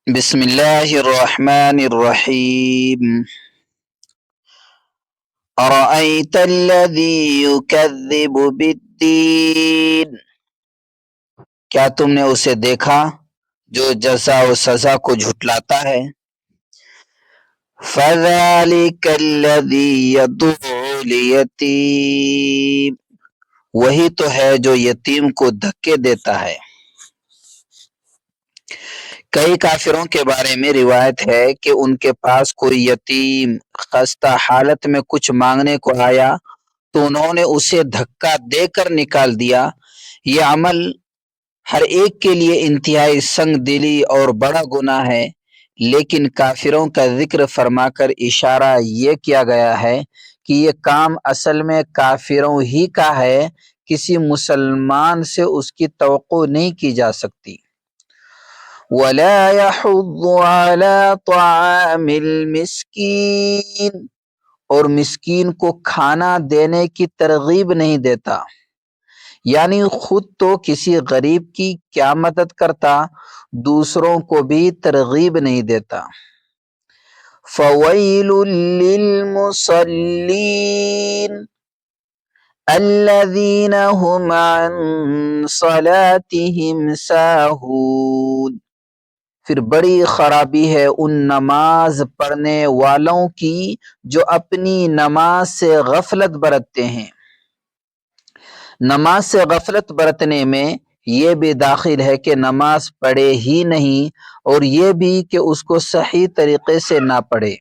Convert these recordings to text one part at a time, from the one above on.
بسم اللہ الرحمن الرحیم ارأیت الذی یکذب بالدین، کیا تم نے اسے دیکھا جو جزا و سزا کو جھٹلاتا ہے؟ فذلک الذی یدعو الیتیم، وہی تو ہے جو یتیم کو دھکے دیتا ہے۔ کئی کافروں کے بارے میں روایت ہے کہ ان کے پاس کوئی یتیم خستہ حالت میں کچھ مانگنے کو آیا تو انہوں نے اسے دھکا دے کر نکال دیا۔ یہ عمل ہر ایک کے لیے انتہائی سنگ دلی اور بڑا گناہ ہے، لیکن کافروں کا ذکر فرما کر اشارہ یہ کیا گیا ہے کہ یہ کام اصل میں کافروں ہی کا ہے، کسی مسلمان سے اس کی توقع نہیں کی جا سکتی۔ وَلَا يَحُضُّ عَلَى طَعَامِ الْمِسْكِينِ، اور مسکین کو کھانا دینے کی ترغیب نہیں دیتا، یعنی خود تو کسی غریب کی کیا مدد کرتا، دوسروں کو بھی ترغیب نہیں دیتا۔ فَوَيْلٌ لِّلْمُصَلِّينَ الَّذِينَ هُمْ عَن صَلَاتِهِمْ سَاهُونَ، پھر بڑی خرابی ہے ان نماز پڑھنے والوں کی جو اپنی نماز سے غفلت برتتے ہیں۔ نماز سے غفلت برتنے میں یہ بھی داخل ہے کہ نماز پڑھے ہی نہیں، اور یہ بھی کہ اس کو صحیح طریقے سے نہ پڑھے۔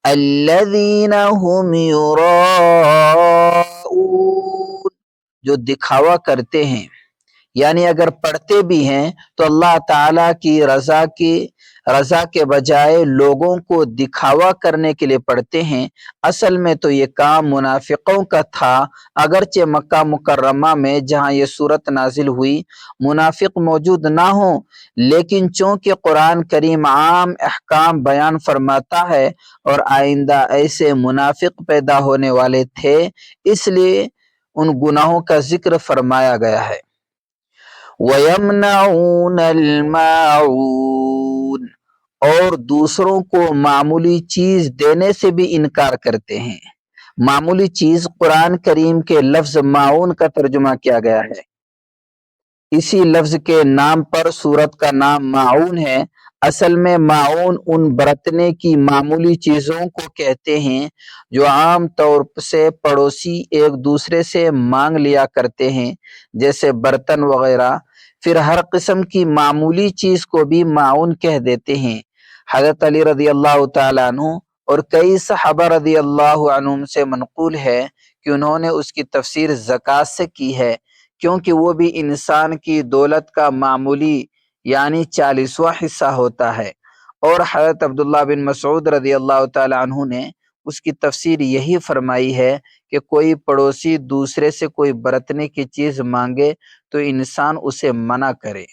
الذین هم یراؤون، جو دکھاوا کرتے ہیں، یعنی اگر پڑھتے بھی ہیں تو اللہ تعالیٰ کی رضا کے بجائے لوگوں کو دکھاوا کرنے کے لیے پڑھتے ہیں۔ اصل میں تو یہ کام منافقوں کا تھا، اگرچہ مکہ مکرمہ میں جہاں یہ صورت نازل ہوئی منافق موجود نہ ہوں، لیکن چونکہ قرآن کریم عام احکام بیان فرماتا ہے اور آئندہ ایسے منافق پیدا ہونے والے تھے، اس لیے ان گناہوں کا ذکر فرمایا گیا ہے۔ وَيَمْنَعُونَ الْمَاعُونَ، اور دوسروں کو معمولی چیز دینے سے بھی انکار کرتے ہیں۔ معمولی چیز قرآن کریم کے لفظ معاون کا ترجمہ کیا گیا ہے، اسی لفظ کے نام پر سورت کا نام معاون ہے۔ اصل میں معاون ان برتنے کی معمولی چیزوں کو کہتے ہیں جو عام طور سے پڑوسی ایک دوسرے سے مانگ لیا کرتے ہیں، جیسے برتن وغیرہ۔ پھر ہر قسم کی معمولی چیز کو بھی معاون کہہ دیتے ہیں۔ حضرت علی رضی اللہ تعالیٰ عنہ اور کئی صحابہ رضی اللہ عنہم سے منقول ہے کہ انہوں نے اس کی تفسیر زکوٰۃ سے کی ہے، کیونکہ وہ بھی انسان کی دولت کا معمولی یعنی 40واں حصہ ہوتا ہے۔ اور حضرت عبداللہ بن مسعود رضی اللہ تعالیٰ عنہ نے اس کی تفسیر یہی فرمائی ہے کہ کوئی پڑوسی دوسرے سے کوئی برتنے کی چیز مانگے تو انسان اسے منع کرے۔